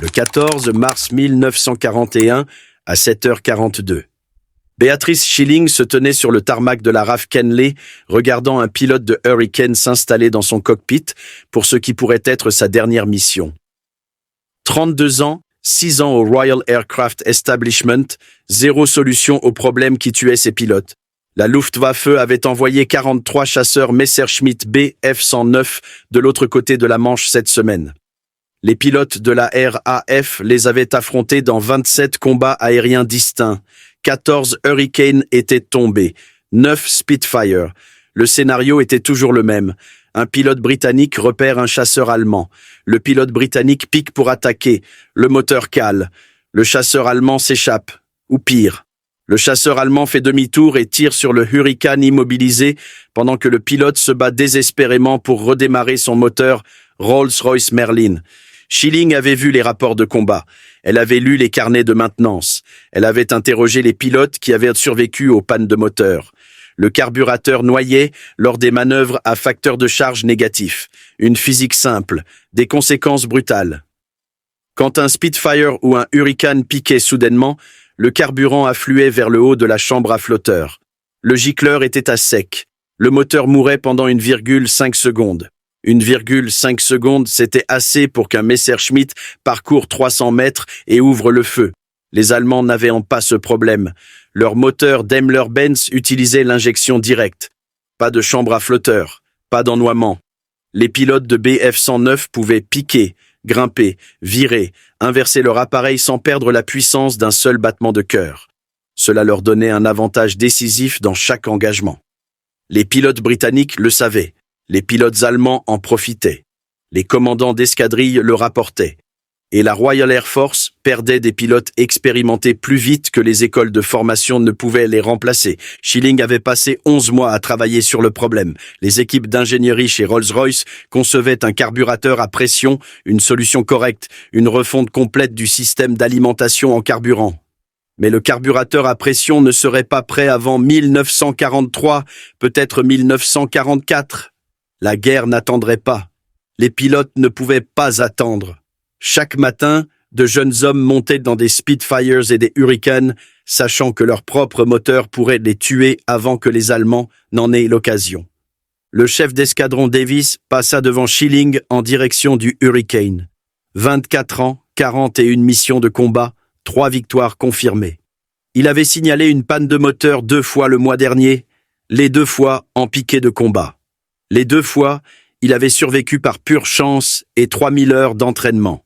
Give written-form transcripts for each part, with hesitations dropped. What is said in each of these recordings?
le 14 mars 1941 à 7h42. Béatrice Schilling se tenait sur le tarmac de la RAF Kenley, regardant un pilote de Hurricane s'installer dans son cockpit pour ce qui pourrait être sa dernière mission. 32 ans, 6 ans au Royal Aircraft Establishment, zéro solution aux problèmes qui tuaient ses pilotes. La Luftwaffe avait envoyé 43 chasseurs Messerschmitt Bf-109 de l'autre côté de la Manche cette semaine. Les pilotes de la RAF les avaient affrontés dans 27 combats aériens distincts. 14 Hurricane étaient tombés, 9 Spitfire. Le scénario était toujours le même. Un pilote britannique repère un chasseur allemand. Le pilote britannique pique pour attaquer. Le moteur cale. Le chasseur allemand s'échappe. Ou pire. Le chasseur allemand fait demi-tour et tire sur le Hurricane immobilisé pendant que le pilote se bat désespérément pour redémarrer son moteur Rolls-Royce Merlin. Schilling avait vu les rapports de combat. Elle avait lu les carnets de maintenance. Elle avait interrogé les pilotes qui avaient survécu aux pannes de moteur. Le carburateur noyait lors des manœuvres à facteur de charge négatif. Une physique simple, des conséquences brutales. Quand un Spitfire ou un Hurricane piquait soudainement, le carburant affluait vers le haut de la chambre à flotteur. Le gicleur était à sec. Le moteur mourait pendant 1,5 secondes. 1,5 secondes, c'était assez pour qu'un Messerschmitt parcourt 300 mètres et ouvre le feu. Les Allemands n'avaient pas ce problème. Leur moteur Daimler-Benz utilisait l'injection directe. Pas de chambre à flotteur, pas d'ennoiement. Les pilotes de Bf-109 pouvaient piquer, grimper, virer, inverser leur appareil sans perdre la puissance d'un seul battement de cœur. Cela leur donnait un avantage décisif dans chaque engagement. Les pilotes britanniques le savaient. Les pilotes allemands en profitaient. Les commandants d'escadrille le rapportaient. Et la Royal Air Force perdait des pilotes expérimentés plus vite que les écoles de formation ne pouvaient les remplacer. Schilling avait passé 11 mois à travailler sur le problème. Les équipes d'ingénierie chez Rolls-Royce concevaient un carburateur à pression, une solution correcte, une refonte complète du système d'alimentation en carburant. Mais le carburateur à pression ne serait pas prêt avant 1943, peut-être 1944. La guerre n'attendrait pas. Les pilotes ne pouvaient pas attendre. Chaque matin, de jeunes hommes montaient dans des Spitfires et des Hurricanes, sachant que leur propre moteur pourrait les tuer avant que les Allemands n'en aient l'occasion. Le chef d'escadron Davis passa devant Schilling en direction du Hurricane. 24 ans, 41 missions de combat, 3 victoires confirmées. Il avait signalé une panne de moteur 2 fois le mois dernier, les 2 fois en piqué de combat. Les 2 fois, il avait survécu par pure chance et 3000 heures d'entraînement.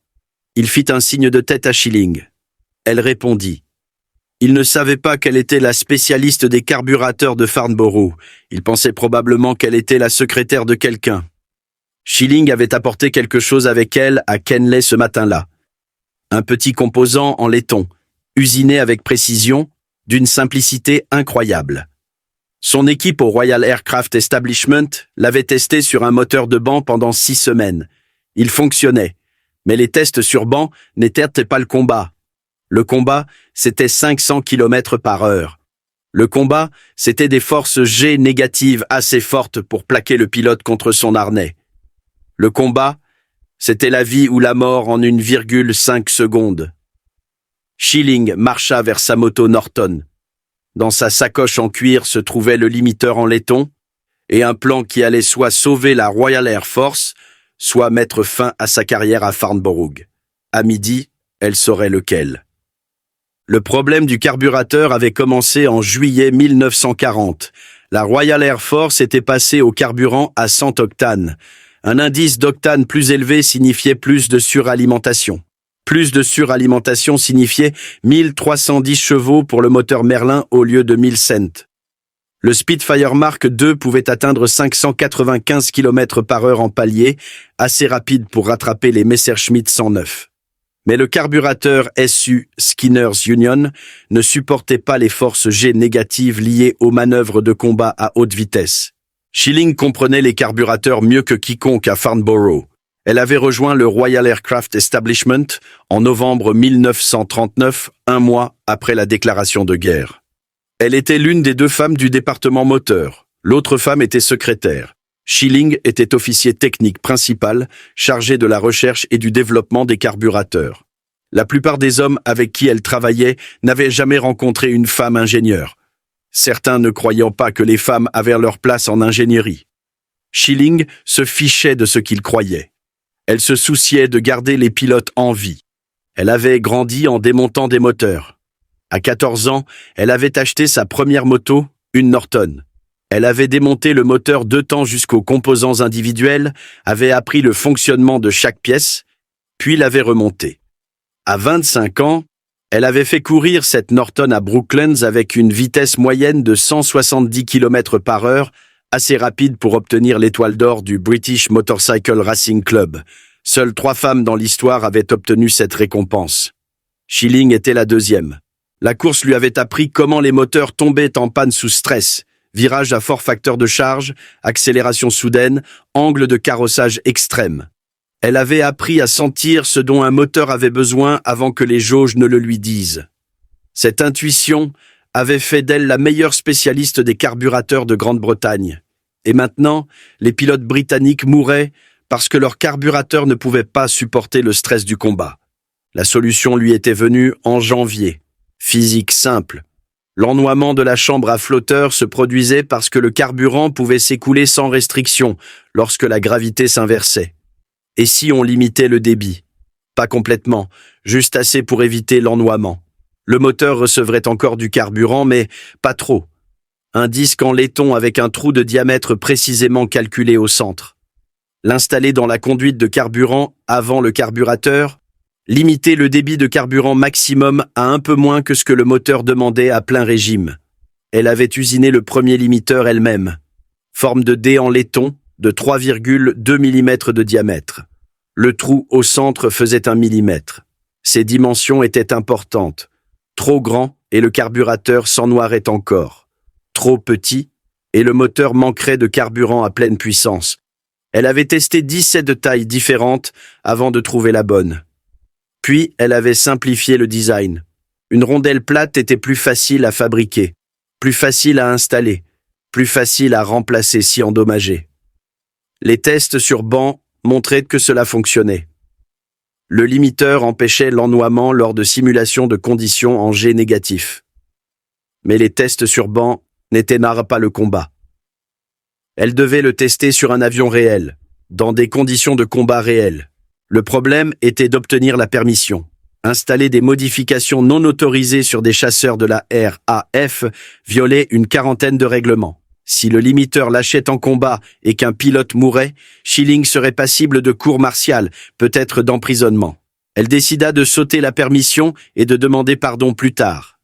Il fit un signe de tête à Schilling. Elle répondit. Il ne savait pas qu'elle était la spécialiste des carburateurs de Farnborough. Il pensait probablement qu'elle était la secrétaire de quelqu'un. Schilling avait apporté quelque chose avec elle à Kenley ce matin-là. Un petit composant en laiton, usiné avec précision, d'une simplicité incroyable. Son équipe au Royal Aircraft Establishment l'avait testé sur un moteur de banc pendant 6 semaines. Il fonctionnait, mais les tests sur banc n'étaient pas le combat. Le combat, c'était 500 km/h. Le combat, c'était des forces G négatives assez fortes pour plaquer le pilote contre son harnais. Le combat, c'était la vie ou la mort en 1,5 secondes. Schilling marcha vers sa moto Norton. Dans sa sacoche en cuir se trouvait le limiteur en laiton et un plan qui allait soit sauver la Royal Air Force, soit mettre fin à sa carrière à Farnborough. À midi, elle saurait lequel. Le problème du carburateur avait commencé en juillet 1940. La Royal Air Force était passée au carburant à 100 octanes. Un indice d'octane plus élevé signifiait plus de suralimentation. Plus de suralimentation signifiait 1310 chevaux pour le moteur Merlin au lieu de 1000 Le Spitfire Mark II pouvait atteindre 595 km/h en palier, assez rapide pour rattraper les Messerschmitt 109. Mais le carburateur SU Skinner's Union ne supportait pas les forces G négatives liées aux manœuvres de combat à haute vitesse. Schilling comprenait les carburateurs mieux que quiconque à Farnborough. Elle avait rejoint le Royal Aircraft Establishment en novembre 1939, 1 mois après la déclaration de guerre. Elle était l'une des 2 femmes du département moteur. L'autre femme était secrétaire. Schilling était officier technique principal, chargé de la recherche et du développement des carburateurs. La plupart des hommes avec qui elle travaillait n'avaient jamais rencontré une femme ingénieure. Certains ne croyant pas que les femmes avaient leur place en ingénierie. Schilling se fichait de ce qu'il croyait. Elle se souciait de garder les pilotes en vie. Elle avait grandi en démontant des moteurs. À 14 ans, elle avait acheté sa première moto, une Norton. Elle avait démonté le moteur 2 temps jusqu'aux composants individuels, avait appris le fonctionnement de chaque pièce, puis l'avait remonté. À 25 ans, elle avait fait courir cette Norton à Brooklands avec une vitesse moyenne de 170 km/h, assez rapide pour obtenir l'étoile d'or du British Motorcycle Racing Club. Seules 3 femmes dans l'histoire avaient obtenu cette récompense. Schilling était la deuxième. La course lui avait appris comment les moteurs tombaient en panne sous stress, virage à fort facteur de charge, accélération soudaine, angle de carrossage extrême. Elle avait appris à sentir ce dont un moteur avait besoin avant que les jauges ne le lui disent. Cette intuition avait fait d'elle la meilleure spécialiste des carburateurs de Grande-Bretagne. Et maintenant, les pilotes britanniques mouraient parce que leurs carburateurs ne pouvaient pas supporter le stress du combat. La solution lui était venue en janvier. Physique simple. L'ennoiement de la chambre à flotteur se produisait parce que le carburant pouvait s'écouler sans restriction lorsque la gravité s'inversait. Et si on limitait le débit? Pas complètement, juste assez pour éviter l'ennoiement. Le moteur recevrait encore du carburant, mais pas trop. Un disque en laiton avec un trou de diamètre précisément calculé au centre. L'installer dans la conduite de carburant avant le carburateur, limiter le débit de carburant maximum à un peu moins que ce que le moteur demandait à plein régime. Elle avait usiné le premier limiteur elle-même. Forme de dé en laiton, de 3,2 mm de diamètre. Le trou au centre faisait 1 mm. Ses dimensions étaient importantes. Trop grand et le carburateur s'ennoierait encore. Trop petit et le moteur manquerait de carburant à pleine puissance. Elle avait testé 17 de tailles différentes avant de trouver la bonne. Puis, elle avait simplifié le design. Une rondelle plate était plus facile à fabriquer, plus facile à installer, plus facile à remplacer si endommagée. Les tests sur banc montraient que cela fonctionnait. Le limiteur empêchait l'ennoiement lors de simulations de conditions en G négatif. Mais les tests sur banc n'éteignirent pas le combat. Elle devait le tester sur un avion réel, dans des conditions de combat réelles. Le problème était d'obtenir la permission. Installer des modifications non autorisées sur des chasseurs de la RAF violait une 40aine de règlements. Si le limiteur lâchait en combat et qu'un pilote mourait, Schilling serait passible de cour martiale, peut-être d'emprisonnement. Elle décida de sauter la permission et de demander pardon plus tard.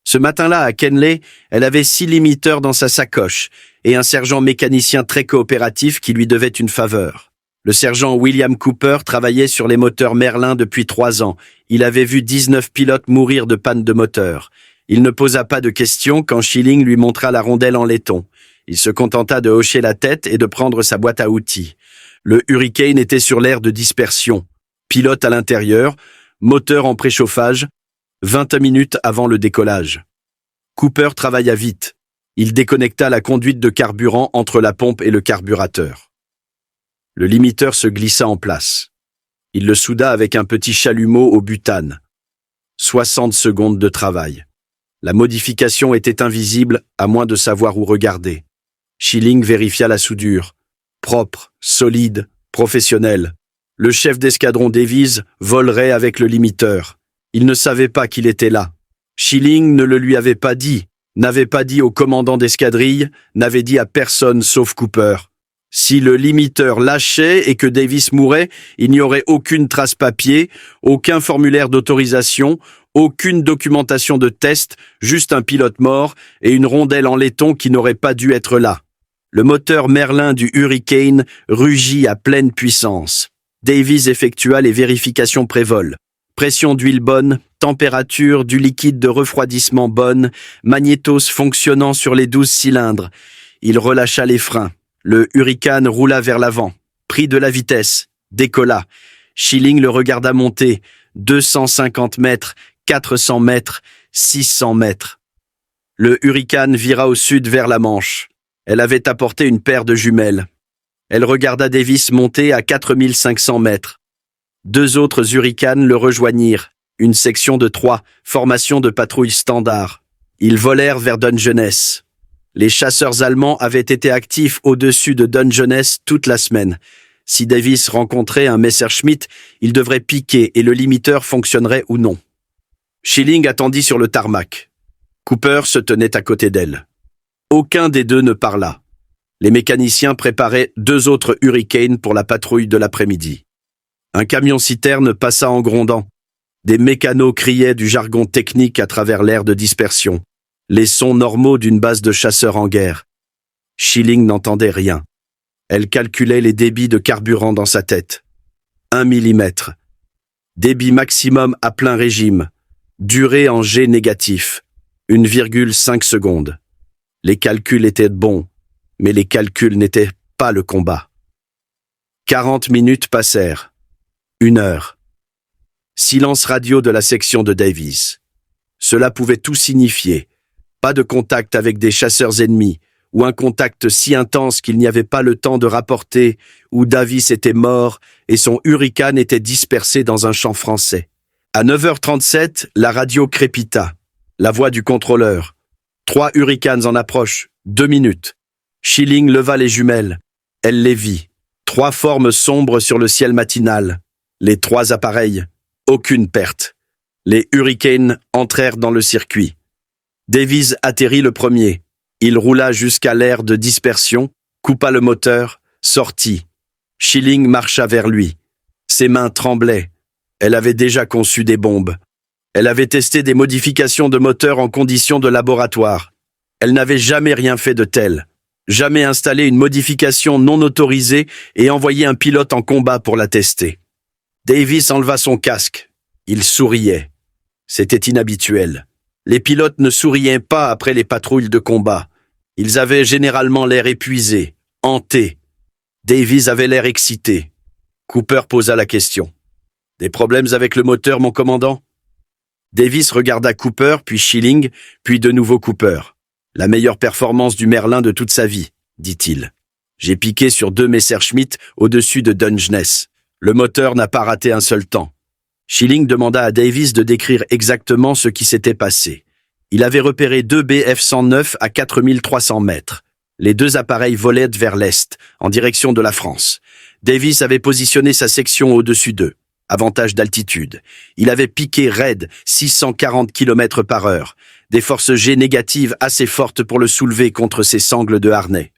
Ce matin-là, à Kenley, elle avait 6 limiteurs dans sa sacoche et un sergent mécanicien très coopératif qui lui devait une faveur. Le sergent William Cooper travaillait sur les moteurs Merlin depuis 3 ans. Il avait vu 19 pilotes mourir de panne de moteur. Il ne posa pas de questions quand Schilling lui montra la rondelle en laiton. Il se contenta de hocher la tête et de prendre sa boîte à outils. Le Hurricane était sur l'aire de dispersion. Pilote à l'intérieur, moteur en préchauffage, 20 minutes avant le décollage. Cooper travailla vite. Il déconnecta la conduite de carburant entre la pompe et le carburateur. Le limiteur se glissa en place. Il le souda avec un petit chalumeau au butane. 60 secondes de travail. La modification était invisible à moins de savoir où regarder. Schilling vérifia la soudure. Propre, solide, professionnel. Le chef d'escadron Davies volerait avec le limiteur. Il ne savait pas qu'il était là. Schilling ne le lui avait pas dit, n'avait pas dit au commandant d'escadrille, n'avait dit à personne sauf Cooper. Si le limiteur lâchait et que Davis mourait, il n'y aurait aucune trace papier, aucun formulaire d'autorisation, aucune documentation de test, juste un pilote mort et une rondelle en laiton qui n'aurait pas dû être là. Le moteur Merlin du Hurricane rugit à pleine puissance. Davies effectua les vérifications pré-vol. Pression d'huile bonne, température du liquide de refroidissement bonne, magnétos fonctionnant sur les 12 cylindres. Il relâcha les freins. Le Hurricane roula vers l'avant, prit de la vitesse, décolla. Schilling le regarda monter, 250 mètres, 400 mètres, 600 mètres. Le Hurricane vira au sud vers la Manche. Elle avait apporté une paire de jumelles. Elle regarda Davis monter à 4500 mètres. 2 autres Hurricanes le rejoignirent. Une section de 3, formation de patrouille standard. Ils volèrent vers Dungeness. Les chasseurs allemands avaient été actifs au-dessus de Dungeness toute la semaine. Si Davis rencontrait un Messerschmitt, il devrait piquer et le limiteur fonctionnerait ou non. Schilling attendit sur le tarmac. Cooper se tenait à côté d'elle. Aucun des deux ne parla. Les mécaniciens préparaient 2 autres Hurricanes pour la patrouille de l'après-midi. Un camion-citerne passa en grondant. Des mécanos criaient du jargon technique à travers l'air de dispersion. Les sons normaux d'une base de chasseurs en guerre. Schilling n'entendait rien. Elle calculait les débits de carburant dans sa tête. 1 millimètre. Débit maximum à plein régime. Durée en G négatif. 1,5 secondes. Les calculs étaient bons, mais les calculs n'étaient pas le combat. 40 minutes passèrent. 1 heure. Silence radio de la section de Davis. Cela pouvait tout signifier. Pas de contact avec des chasseurs ennemis, ou un contact si intense qu'il n'y avait pas le temps de rapporter, où Davis était mort et son Hurricane était dispersé dans un champ français. À 9h37, la radio crépita. La voix du contrôleur. 3 Hurricanes en approche. 2 minutes. Schilling leva les jumelles. Elle les vit. 3 formes sombres sur le ciel matinal. Les 3 appareils. Aucune perte. Les Hurricanes entrèrent dans le circuit. Davis atterrit le premier. Il roula jusqu'à l'aire de dispersion, coupa le moteur, sortit. Schilling marcha vers lui. Ses mains tremblaient. Elle avait déjà conçu des bombes. Elle avait testé des modifications de moteur en conditions de laboratoire. Elle n'avait jamais rien fait de tel. Jamais installé une modification non autorisée et envoyé un pilote en combat pour la tester. Davis enleva son casque. Il souriait. C'était inhabituel. Les pilotes ne souriaient pas après les patrouilles de combat. Ils avaient généralement l'air épuisés, hantés. Davis avait l'air excité. Cooper posa la question. « Des problèmes avec le moteur, mon commandant ?» Davis regarda Cooper, puis Schilling, puis de nouveau Cooper. « La meilleure performance du Merlin de toute sa vie, dit-il. J'ai piqué sur 2 Messerschmitt au-dessus de Dungeness. Le moteur n'a pas raté un seul temps. » Schilling demanda à Davis de décrire exactement ce qui s'était passé. Il avait repéré 2 Bf-109 à 4300 mètres. Les 2 appareils volaient vers l'est, en direction de la France. Davis avait positionné sa section au-dessus d'eux. Avantage d'altitude. Il avait piqué raide, 640 km/h. Des forces G négatives assez fortes pour le soulever contre ses sangles de harnais.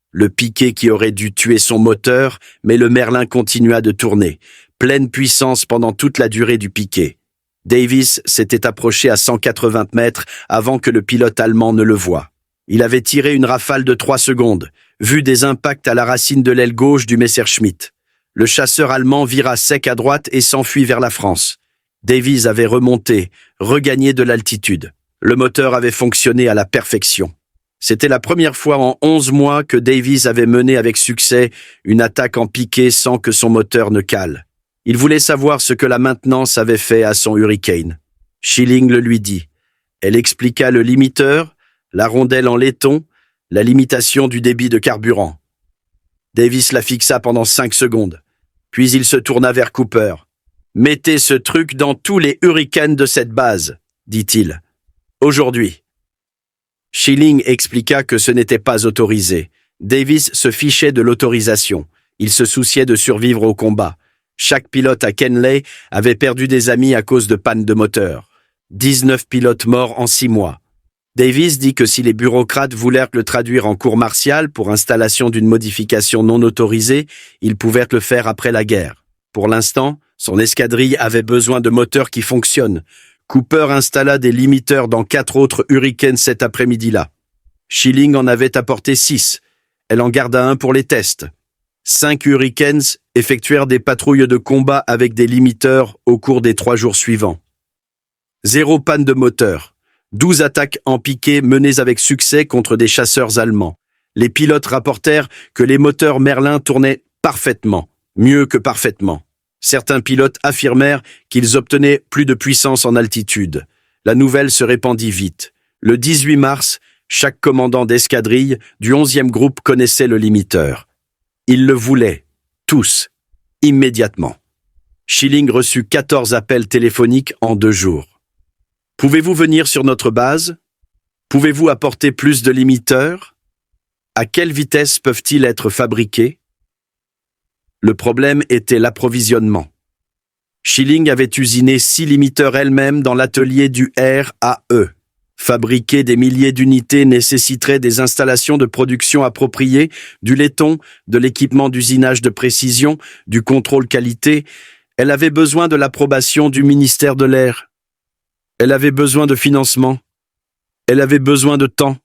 Le piqué qui aurait dû tuer son moteur, mais le Merlin continua de tourner. Pleine puissance pendant toute la durée du piqué. Davis s'était approché à 180 mètres avant que le pilote allemand ne le voie. Il avait tiré une rafale de 3 secondes, vu des impacts à la racine de l'aile gauche du Messerschmitt. Le chasseur allemand vira sec à droite et s'enfuit vers la France. Davis avait remonté, regagné de l'altitude. Le moteur avait fonctionné à la perfection. C'était la première fois en 11 mois que Davis avait mené avec succès une attaque en piqué sans que son moteur ne cale. Il voulait savoir ce que la maintenance avait fait à son Hurricane. Schilling le lui dit. Elle expliqua le limiteur, la rondelle en laiton, la limitation du débit de carburant. Davis la fixa pendant 5 secondes. Puis il se tourna vers Cooper. « Mettez ce truc dans tous les Hurricanes de cette base, » dit-il. « Aujourd'hui. » Schilling expliqua que ce n'était pas autorisé. Davis se fichait de l'autorisation. Il se souciait de survivre au combat. Chaque pilote à Kenley avait perdu des amis à cause de panne de moteur. 19 pilotes morts en 6 mois. Davis dit que si les bureaucrates voulèrent le traduire en cour martiale pour installation d'une modification non autorisée, ils pouvaient le faire après la guerre. Pour l'instant, son escadrille avait besoin de moteurs qui fonctionnent. Cooper installa des limiteurs dans 4 autres Hurricanes cet après-midi-là. Schilling en avait apporté 6. Elle en garda un pour les tests. 5 Hurricanes effectuèrent des patrouilles de combat avec des limiteurs au cours des 3 jours suivants. 0 panne de moteur. 12 attaques en piqué menées avec succès contre des chasseurs allemands. Les pilotes rapportèrent que les moteurs Merlin tournaient parfaitement, mieux que parfaitement. Certains pilotes affirmèrent qu'ils obtenaient plus de puissance en altitude. La nouvelle se répandit vite. Le 18 mars, chaque commandant d'escadrille du 11e groupe connaissait le limiteur. Ils le voulaient, tous, immédiatement. Schilling reçut 14 appels téléphoniques en 2 jours. Pouvez-vous venir sur notre base? Pouvez-vous apporter plus de limiteurs? À quelle vitesse peuvent-ils être fabriqués? Le problème était l'approvisionnement. Schilling avait usiné 6 limiteurs elle-même dans l'atelier du RAE. Fabriquer des milliers d'unités nécessiterait des installations de production appropriées, du laiton, de l'équipement d'usinage de précision, du contrôle qualité. Elle avait besoin de l'approbation du ministère de l'Air. Elle avait besoin de financement. Elle avait besoin de temps.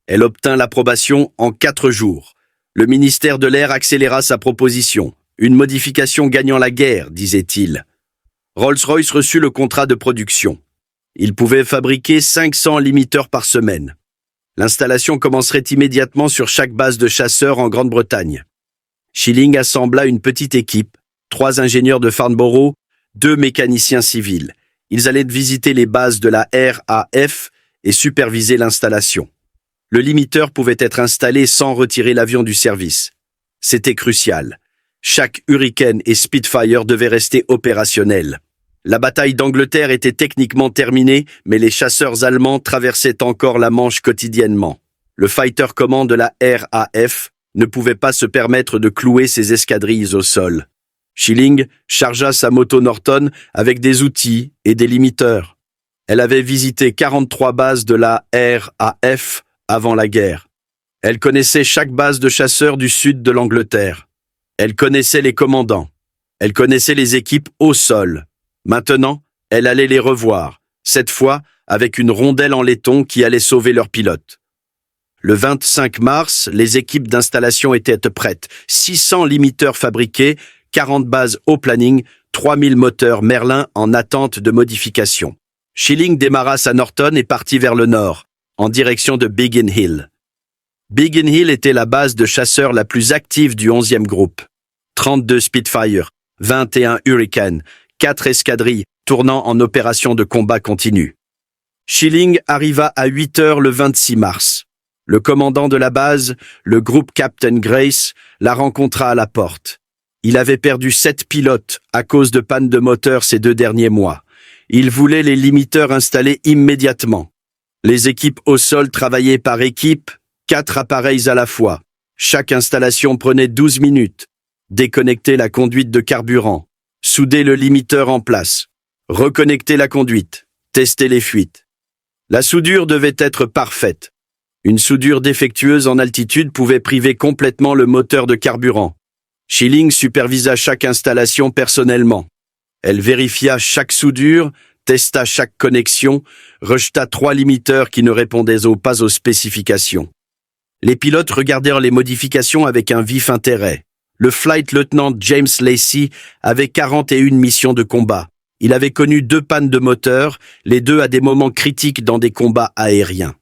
Elle obtint l'approbation en 4 jours. Le ministère de l'Air accéléra sa proposition. Une modification gagnant la guerre, disait-il. Rolls-Royce reçut le contrat de production. Il pouvait fabriquer 500 limiteurs par semaine. L'installation commencerait immédiatement sur chaque base de chasseurs en Grande-Bretagne. Schilling assembla une petite équipe, 3 ingénieurs de Farnborough, 2 mécaniciens civils. Ils allaient visiter les bases de la RAF et superviser l'installation. Le limiteur pouvait être installé sans retirer l'avion du service. C'était crucial. Chaque Hurricane et Spitfire devaient rester opérationnels. La bataille d'Angleterre était techniquement terminée, mais les chasseurs allemands traversaient encore la Manche quotidiennement. Le Fighter Command de la RAF ne pouvait pas se permettre de clouer ses escadrilles au sol. Schilling chargea sa moto Norton avec des outils et des limiteurs. Elle avait visité 43 bases de la RAF avant la guerre. Elle connaissait chaque base de chasseurs du sud de l'Angleterre. Elle connaissait les commandants. Elle connaissait les équipes au sol. Maintenant, elle allait les revoir, cette fois avec une rondelle en laiton qui allait sauver leur pilote. Le 25 mars, les équipes d'installation étaient prêtes. 600 limiteurs fabriqués, 40 bases au planning, 3000 moteurs Merlin en attente de modification. Schilling démarra sa Norton et partit vers le nord, en direction de Biggin Hill. Biggin Hill était la base de chasseurs la plus active du 11e groupe. 32 Spitfire, 21 Hurricane, 4 escadrilles tournant en opération de combat continu. Schilling arriva à 8 heures le 26 mars. Le commandant de la base, le groupe Captain Grace, la rencontra à la porte. Il avait perdu 7 pilotes à cause de panne de moteur ces 2 derniers mois. Il voulait les limiteurs installés immédiatement. Les équipes au sol travaillaient par équipe, 4 appareils à la fois. Chaque installation prenait 12 minutes. Déconnecter la conduite de carburant. Souder le limiteur en place. Reconnecter la conduite. Tester les fuites. La soudure devait être parfaite. Une soudure défectueuse en altitude pouvait priver complètement le moteur de carburant. Schilling supervisa chaque installation personnellement. Elle vérifia chaque soudure, testa chaque connexion, rejeta 3 limiteurs qui ne répondaient pas aux spécifications. Les pilotes regardèrent les modifications avec un vif intérêt. Le Flight Lieutenant James Lacey avait 41 missions de combat. Il avait connu 2 pannes de moteur, les 2 à des moments critiques dans des combats aériens.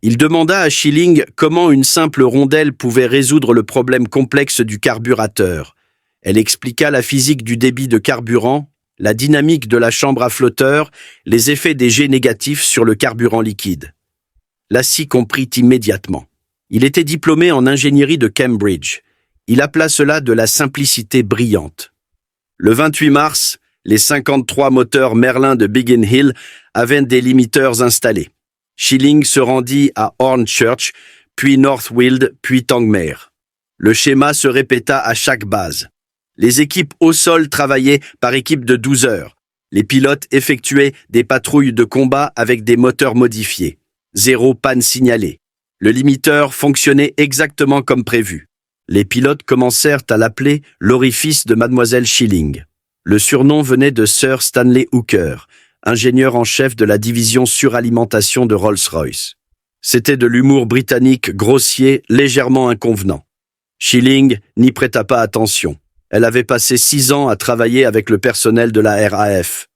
Il demanda à Schilling comment une simple rondelle pouvait résoudre le problème complexe du carburateur. Elle expliqua la physique du débit de carburant, la dynamique de la chambre à flotteur, les effets des jets négatifs sur le carburant liquide. Lacey comprit immédiatement. Il était diplômé en ingénierie de Cambridge. Il appela cela de la simplicité brillante. Le 28 mars, les 53 moteurs Merlin de Biggin Hill avaient des limiteurs installés. Schilling se rendit à Hornchurch, puis Northfield, puis Tangmere. Le schéma se répéta à chaque base. Les équipes au sol travaillaient par équipe de 12 heures. Les pilotes effectuaient des patrouilles de combat avec des moteurs modifiés. 0 panne signalée. Le limiteur fonctionnait exactement comme prévu. Les pilotes commencèrent à l'appeler l'orifice de Mademoiselle Schilling. Le surnom venait de Sir Stanley Hooker, ingénieur en chef de la division suralimentation de Rolls-Royce. C'était de l'humour britannique grossier, légèrement inconvenant. Schilling n'y prêta pas attention. Elle avait passé 6 ans à travailler avec le personnel de la RAF.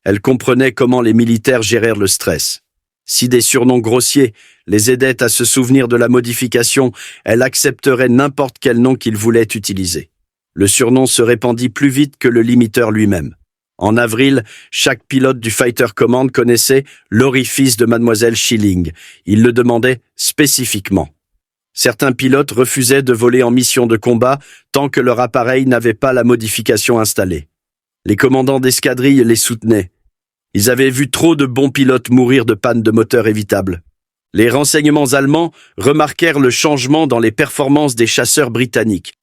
Elle comprenait comment les militaires gérèrent le stress. Si des surnoms grossiers les aidaient à se souvenir de la modification, elle accepterait n'importe quel nom qu'ils voulaient utiliser. Le surnom se répandit plus vite que le limiteur lui-même. En avril, chaque pilote du Fighter Command connaissait l'orifice de Mademoiselle Schilling. Il le demandait spécifiquement. Certains pilotes refusaient de voler en mission de combat tant que leur appareil n'avait pas la modification installée. Les commandants d'escadrille les soutenaient. Ils avaient vu trop de bons pilotes mourir de panne de moteur évitable. Les renseignements allemands remarquèrent le changement dans les performances des chasseurs britanniques.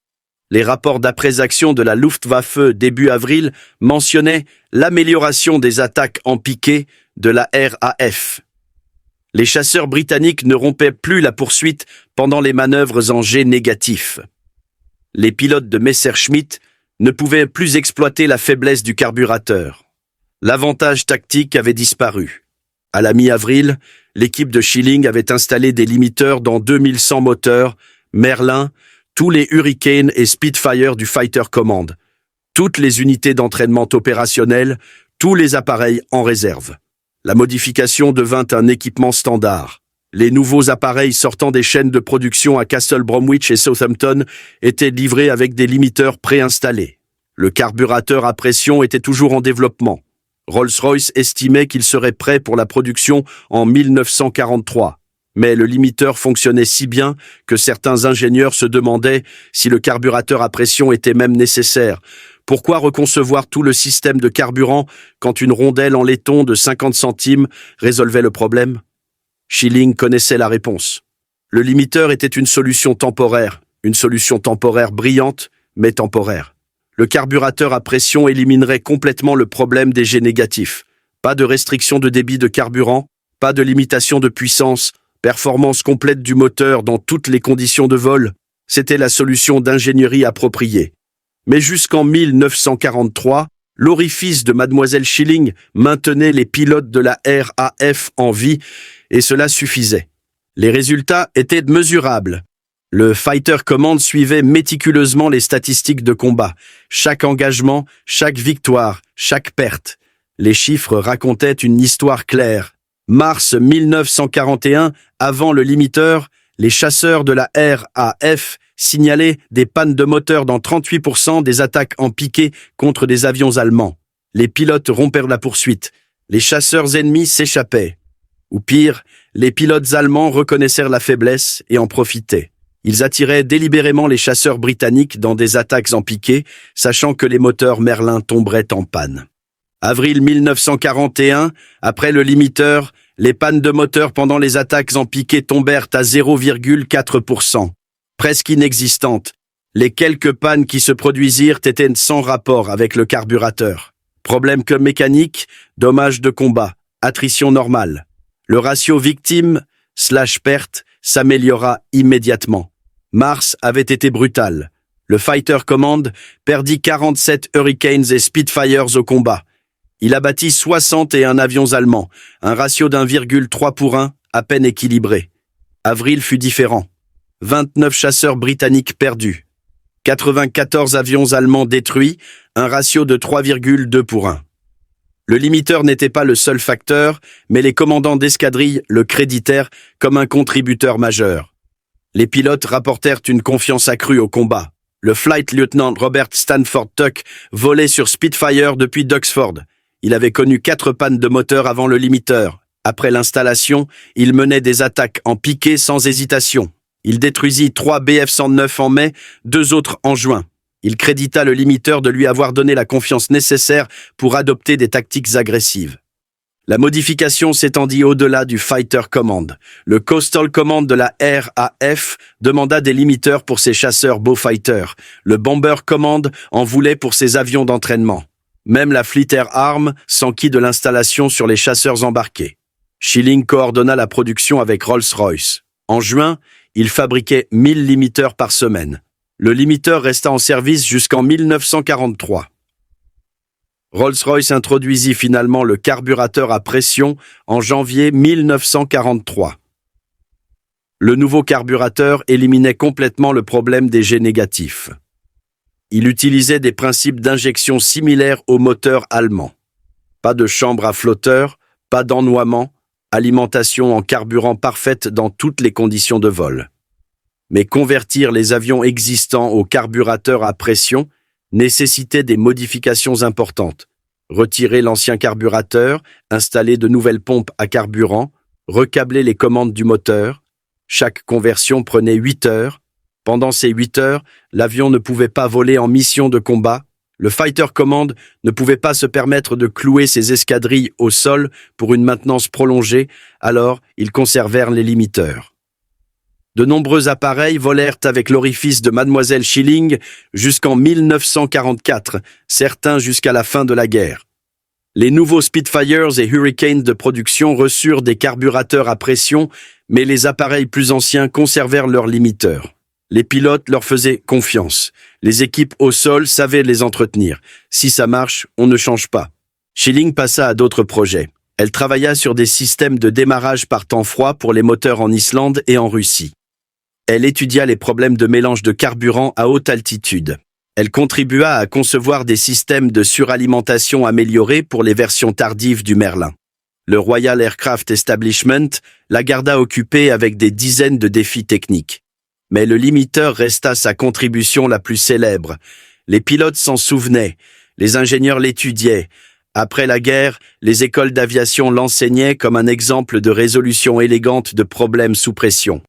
Les rapports d'après-action de la Luftwaffe début avril mentionnaient l'amélioration des attaques en piqué de la RAF. Les chasseurs britanniques ne rompaient plus la poursuite pendant les manœuvres en jet négatif. Les pilotes de Messerschmitt ne pouvaient plus exploiter la faiblesse du carburateur. L'avantage tactique avait disparu. À la mi-avril, l'équipe de Schilling avait installé des limiteurs dans 2100 moteurs, Merlin, tous les Hurricane et Spitfire du Fighter Command, toutes les unités d'entraînement opérationnelles, tous les appareils en réserve. La modification devint un équipement standard. Les nouveaux appareils sortant des chaînes de production à Castle Bromwich et Southampton étaient livrés avec des limiteurs préinstallés. Le carburateur à pression était toujours en développement. Rolls-Royce estimait qu'il serait prêt pour la production en 1943. Mais le limiteur fonctionnait si bien que certains ingénieurs se demandaient si le carburateur à pression était même nécessaire. Pourquoi reconcevoir tout le système de carburant quand une rondelle en laiton de 50 centimes résolvait le problème? Schilling connaissait la réponse. Le limiteur était une solution temporaire brillante, mais temporaire. Le carburateur à pression éliminerait complètement le problème des jets négatifs. Pas de restriction de débit de carburant, pas de limitation de puissance, performance complète du moteur dans toutes les conditions de vol, c'était la solution d'ingénierie appropriée. Mais jusqu'en 1943, l'orifice de Mademoiselle Schilling maintenait les pilotes de la RAF en vie, et cela suffisait. Les résultats étaient mesurables. Le Fighter Command suivait méticuleusement les statistiques de combat, chaque engagement, chaque victoire, chaque perte. Les chiffres racontaient une histoire claire. Mars 1941, avant le limiteur, les chasseurs de la RAF signalaient des pannes de moteur dans 38% des attaques en piqué contre des avions allemands. Les pilotes rompèrent la poursuite. Les chasseurs ennemis s'échappaient. Ou pire, les pilotes allemands reconnaissèrent la faiblesse et en profitaient. Ils attiraient délibérément les chasseurs britanniques dans des attaques en piqué, sachant que les moteurs Merlin tomberaient en panne. Avril 1941, après le limiteur, les pannes de moteur pendant les attaques en piqué tombèrent à 0,4%, presque inexistantes. Les quelques pannes qui se produisirent étaient sans rapport avec le carburateur. Problème que mécanique, dommage de combat, attrition normale. Le ratio victime/perte s'améliora immédiatement. Mars avait été brutal. Le Fighter Command perdit 47 Hurricanes et Spitfires au combat. Il abattit 61 avions allemands, un ratio d'1,3 pour 1, à peine équilibré. Avril fut différent. 29 chasseurs britanniques perdus. 94 avions allemands détruits, un ratio de 3,2 pour 1. Le limiteur n'était pas le seul facteur, mais les commandants d'escadrille le créditèrent comme un contributeur majeur. Les pilotes rapportèrent une confiance accrue au combat. Le Flight Lieutenant Robert Stanford Tuck volait sur Spitfire depuis Duxford. Il avait connu 4 pannes de moteur avant le limiteur. Après l'installation, il menait des attaques en piqué sans hésitation. Il détruisit 3 Bf-109 en mai, 2 autres en juin. Il crédita le limiteur de lui avoir donné la confiance nécessaire pour adopter des tactiques agressives. La modification s'étendit au-delà du Fighter Command. Le Coastal Command de la RAF demanda des limiteurs pour ses chasseurs Beaufighter. Le Bomber Command en voulait pour ses avions d'entraînement. Même la Fleet Air Arm s'enquit de l'installation sur les chasseurs embarqués. Schilling coordonna la production avec Rolls-Royce. En juin, il fabriquait 1000 limiteurs par semaine. Le limiteur resta en service jusqu'en 1943. Rolls-Royce introduisit finalement le carburateur à pression en janvier 1943. Le nouveau carburateur éliminait complètement le problème des jets négatifs. Il utilisait des principes d'injection similaires aux moteurs allemands. Pas de chambre à flotteur, pas d'ennoiement, alimentation en carburant parfaite dans toutes les conditions de vol. Mais convertir les avions existants au carburateur à pression nécessitait des modifications importantes. Retirer l'ancien carburateur, installer de nouvelles pompes à carburant, recabler les commandes du moteur. Chaque conversion prenait 8 heures. Pendant ces 8 heures, l'avion ne pouvait pas voler en mission de combat. Le Fighter Command ne pouvait pas se permettre de clouer ses escadrilles au sol pour une maintenance prolongée, alors ils conservèrent les limiteurs. De nombreux appareils volèrent avec l'orifice de Mademoiselle Schilling jusqu'en 1944, certains jusqu'à la fin de la guerre. Les nouveaux Spitfires et Hurricanes de production reçurent des carburateurs à pression, mais les appareils plus anciens conservèrent leurs limiteurs. Les pilotes leur faisaient confiance. Les équipes au sol savaient les entretenir. Si ça marche, on ne change pas. Schilling passa à d'autres projets. Elle travailla sur des systèmes de démarrage par temps froid pour les moteurs en Islande et en Russie. Elle étudia les problèmes de mélange de carburant à haute altitude. Elle contribua à concevoir des systèmes de suralimentation améliorés pour les versions tardives du Merlin. Le Royal Aircraft Establishment la garda occupée avec des dizaines de défis techniques. Mais le limiteur resta sa contribution la plus célèbre. Les pilotes s'en souvenaient, les ingénieurs l'étudiaient. Après la guerre, les écoles d'aviation l'enseignaient comme un exemple de résolution élégante de problèmes sous pression.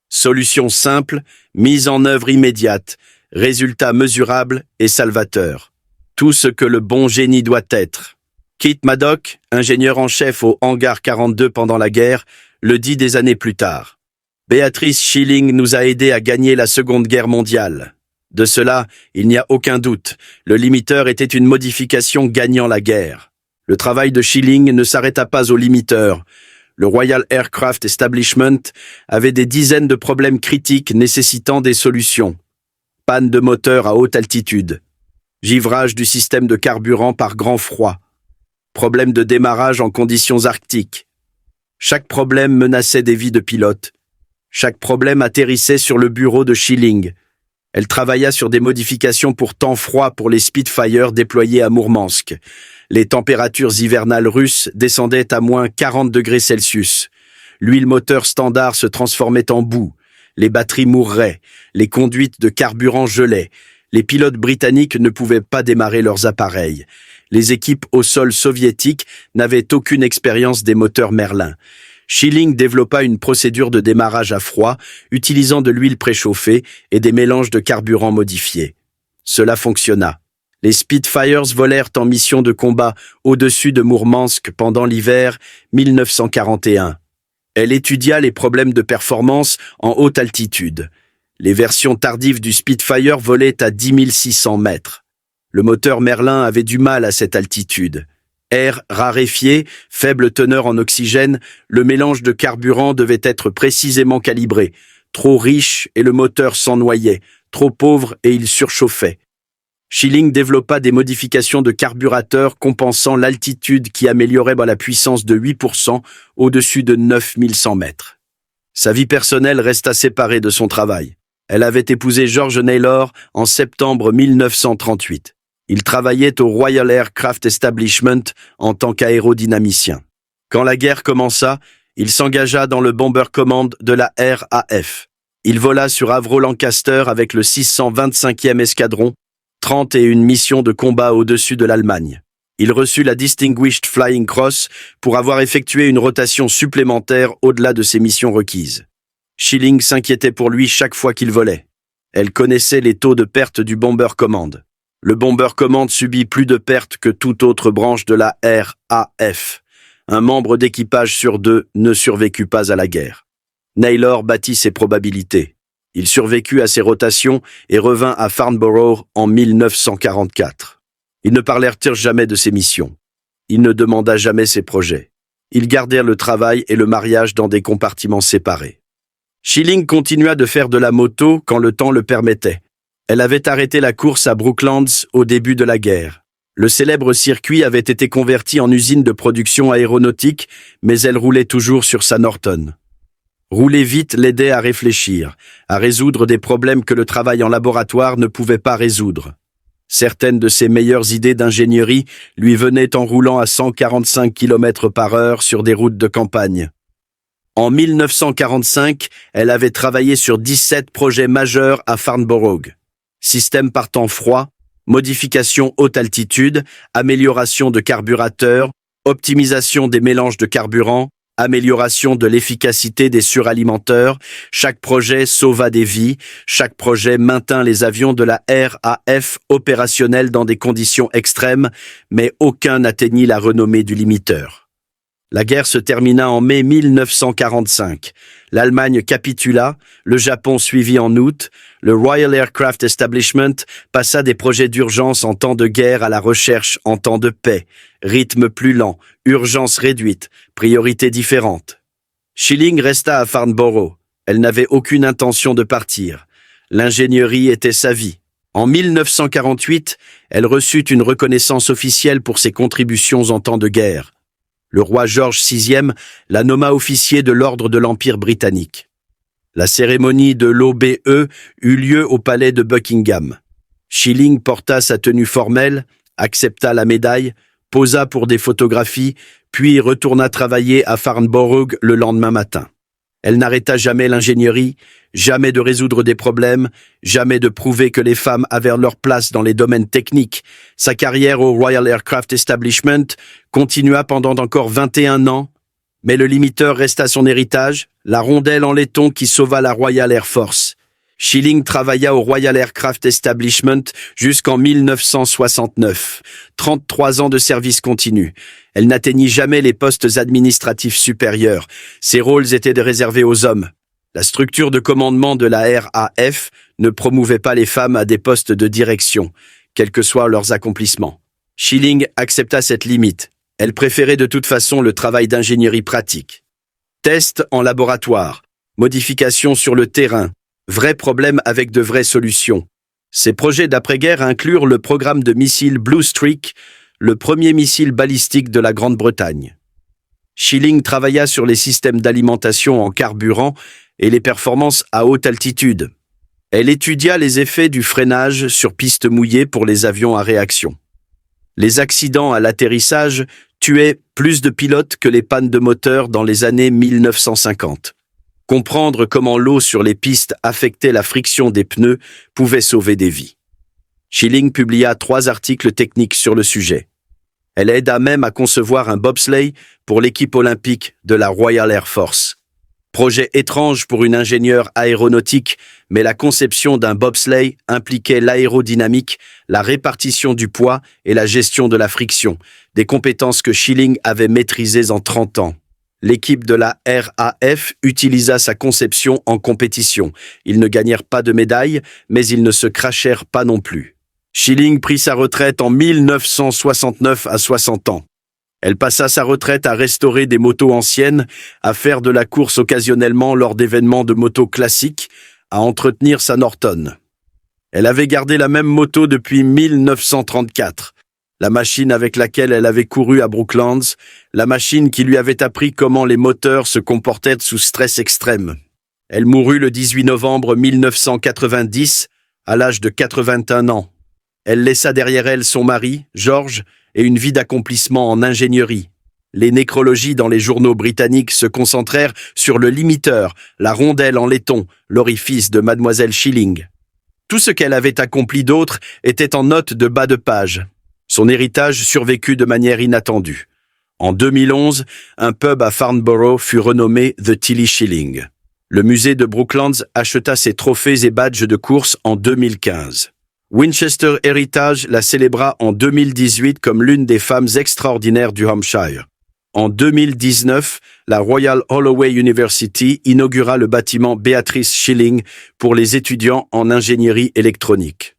Solution simple, mise en œuvre immédiate, résultat mesurable et salvateur. Tout ce que le bon génie doit être. Kit Maddock, ingénieur en chef au hangar 42 pendant la guerre, le dit des années plus tard. Beatrice Schilling nous a aidés à gagner la Seconde Guerre mondiale. De cela, il n'y a aucun doute. Le limiteur était une modification gagnant la guerre. Le travail de Schilling ne s'arrêta pas au limiteur. Le Royal Aircraft Establishment avait des dizaines de problèmes critiques nécessitant des solutions. Panne de moteur à haute altitude. Givrage du système de carburant par grand froid. Problème de démarrage en conditions arctiques. Chaque problème menaçait des vies de pilotes. Chaque problème atterrissait sur le bureau de Schilling. Elle travailla sur des modifications pour temps froid pour les Spitfire déployés à Mourmansk. Les températures hivernales russes descendaient à moins 40 degrés Celsius. L'huile moteur standard se transformait en boue. Les batteries mourraient. Les conduites de carburant gelaient. Les pilotes britanniques ne pouvaient pas démarrer leurs appareils. Les équipes au sol soviétiques n'avaient aucune expérience des moteurs Merlin. Schilling développa une procédure de démarrage à froid, utilisant de l'huile préchauffée et des mélanges de carburant modifiés. Cela fonctionna. Les Spitfires volèrent en mission de combat au-dessus de Mourmansk pendant l'hiver 1941. Elle étudia les problèmes de performance en haute altitude. Les versions tardives du Spitfire volaient à 10 600 mètres. Le moteur Merlin avait du mal à cette altitude. Air raréfié, faible teneur en oxygène, le mélange de carburant devait être précisément calibré. Trop riche et le moteur s'en noyait, trop pauvre et il surchauffait. Schilling développa des modifications de carburateurs compensant l'altitude qui améliorait la puissance de 8% au-dessus de 9100 mètres. Sa vie personnelle resta séparée de son travail. Elle avait épousé George Naylor en septembre 1938. Il travaillait au Royal Aircraft Establishment en tant qu'aérodynamicien. Quand la guerre commença, il s'engagea dans le Bomber Command de la RAF. Il vola sur Avro Lancaster avec le 625e escadron, 31 missions de combat au-dessus de l'Allemagne. Il reçut la Distinguished Flying Cross pour avoir effectué une rotation supplémentaire au-delà de ses missions requises. Schilling s'inquiétait pour lui chaque fois qu'il volait. Elle connaissait les taux de perte du Bomber Command. Le Bomber Command subit plus de pertes que toute autre branche de la RAF. Un membre d'équipage sur 2 ne survécut pas à la guerre. Naylor battit ses probabilités. Il survécut à ses rotations et revint à Farnborough en 1944. Ils ne parlèrent jamais de ses missions. Il ne demanda jamais ses projets. Ils gardèrent le travail et le mariage dans des compartiments séparés. Schilling continua de faire de la moto quand le temps le permettait. Elle avait arrêté la course à Brooklands au début de la guerre. Le célèbre circuit avait été converti en usine de production aéronautique, mais elle roulait toujours sur sa Norton. Rouler vite l'aidait à réfléchir, à résoudre des problèmes que le travail en laboratoire ne pouvait pas résoudre. Certaines de ses meilleures idées d'ingénierie lui venaient en roulant à 145 km/h sur des routes de campagne. En 1945, elle avait travaillé sur 17 projets majeurs à Farnborough. Système par temps froid, modification haute altitude, amélioration de carburateurs, optimisation des mélanges de carburant, amélioration de l'efficacité des suralimenteurs, chaque projet sauva des vies, chaque projet maintint les avions de la RAF opérationnels dans des conditions extrêmes, mais aucun n'atteignit la renommée du limiteur. La guerre se termina en mai 1945. L'Allemagne capitula, le Japon suivit en août, le Royal Aircraft Establishment passa des projets d'urgence en temps de guerre à la recherche en temps de paix, rythme plus lent, urgence réduite, priorités différentes. Schilling resta à Farnborough. Elle n'avait aucune intention de partir. L'ingénierie était sa vie. En 1948, elle reçut une reconnaissance officielle pour ses contributions en temps de guerre. Le roi George VI la nomma officier de l'ordre de l'Empire britannique. La cérémonie de l'OBE eut lieu au palais de Buckingham. Schilling porta sa tenue formelle, accepta la médaille, posa pour des photographies, puis retourna travailler à Farnborough le lendemain matin. Elle n'arrêta jamais l'ingénierie, jamais de résoudre des problèmes, jamais de prouver que les femmes avaient leur place dans les domaines techniques. Sa carrière au Royal Aircraft Establishment continua pendant encore 21 ans, mais le limiteur resta son héritage, la rondelle en laiton qui sauva la Royal Air Force. Schilling travailla au Royal Aircraft Establishment jusqu'en 1969. 33 ans de service continu. Elle n'atteignit jamais les postes administratifs supérieurs. Ses rôles étaient réservés aux hommes. La structure de commandement de la RAF ne promouvait pas les femmes à des postes de direction, quels que soient leurs accomplissements. Schilling accepta cette limite. Elle préférait de toute façon le travail d'ingénierie pratique. Tests en laboratoire, modifications sur le terrain, vrais problèmes avec de vraies solutions. Ces projets d'après-guerre inclurent le programme de missiles Blue Streak, le premier missile balistique de la Grande-Bretagne. Schilling travailla sur les systèmes d'alimentation en carburant et les performances à haute altitude. Elle étudia les effets du freinage sur piste mouillée pour les avions à réaction. Les accidents à l'atterrissage tuaient plus de pilotes que les pannes de moteur dans les années 1950. Comprendre comment l'eau sur les pistes affectait la friction des pneus pouvait sauver des vies. Schilling publia 3 articles techniques sur le sujet. Elle aida même à concevoir un bobsleigh pour l'équipe olympique de la Royal Air Force. Projet étrange pour une ingénieure aéronautique, mais la conception d'un bobsleigh impliquait l'aérodynamique, la répartition du poids et la gestion de la friction, des compétences que Schilling avait maîtrisées en 30 ans. L'équipe de la RAF utilisa sa conception en compétition. Ils ne gagnèrent pas de médaille, mais ils ne se crachèrent pas non plus. Schilling prit sa retraite en 1969 à 60 ans. Elle passa sa retraite à restaurer des motos anciennes, à faire de la course occasionnellement lors d'événements de moto classiques, à entretenir sa Norton. Elle avait gardé la même moto depuis 1934. La machine avec laquelle elle avait couru à Brooklands, la machine qui lui avait appris comment les moteurs se comportaient sous stress extrême. Elle mourut le 18 novembre 1990, à l'âge de 81 ans. Elle laissa derrière elle son mari, George, et une vie d'accomplissement en ingénierie. Les nécrologies dans les journaux britanniques se concentrèrent sur le limiteur, la rondelle en laiton, l'orifice de Mademoiselle Schilling. Tout ce qu'elle avait accompli d'autre était en note de bas de page. Son héritage survécut de manière inattendue. En 2011, un pub à Farnborough fut renommé The Tilly Schilling. Le musée de Brooklands acheta ses trophées et badges de course en 2015. Winchester Heritage la célébra en 2018 comme l'une des femmes extraordinaires du Hampshire. En 2019, la Royal Holloway University inaugura le bâtiment Beatrice Schilling pour les étudiants en ingénierie électronique.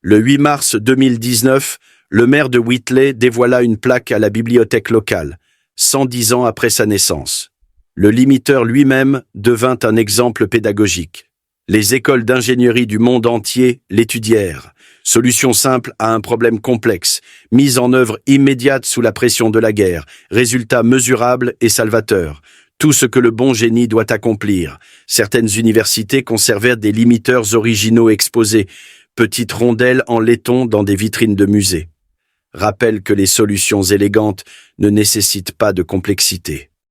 Le 8 mars 2019, le maire de Whitley dévoila une plaque à la bibliothèque locale, 110 ans après sa naissance. Le limiteur lui-même devint un exemple pédagogique. Les écoles d'ingénierie du monde entier l'étudièrent. Solution simple à un problème complexe, mise en œuvre immédiate sous la pression de la guerre, résultat mesurable et salvateur. Tout ce que le bon génie doit accomplir. Certaines universités conservèrent des limiteurs originaux exposés, petites rondelles en laiton dans des vitrines de musées. Rappelle que les solutions élégantes ne nécessitent pas de complexité.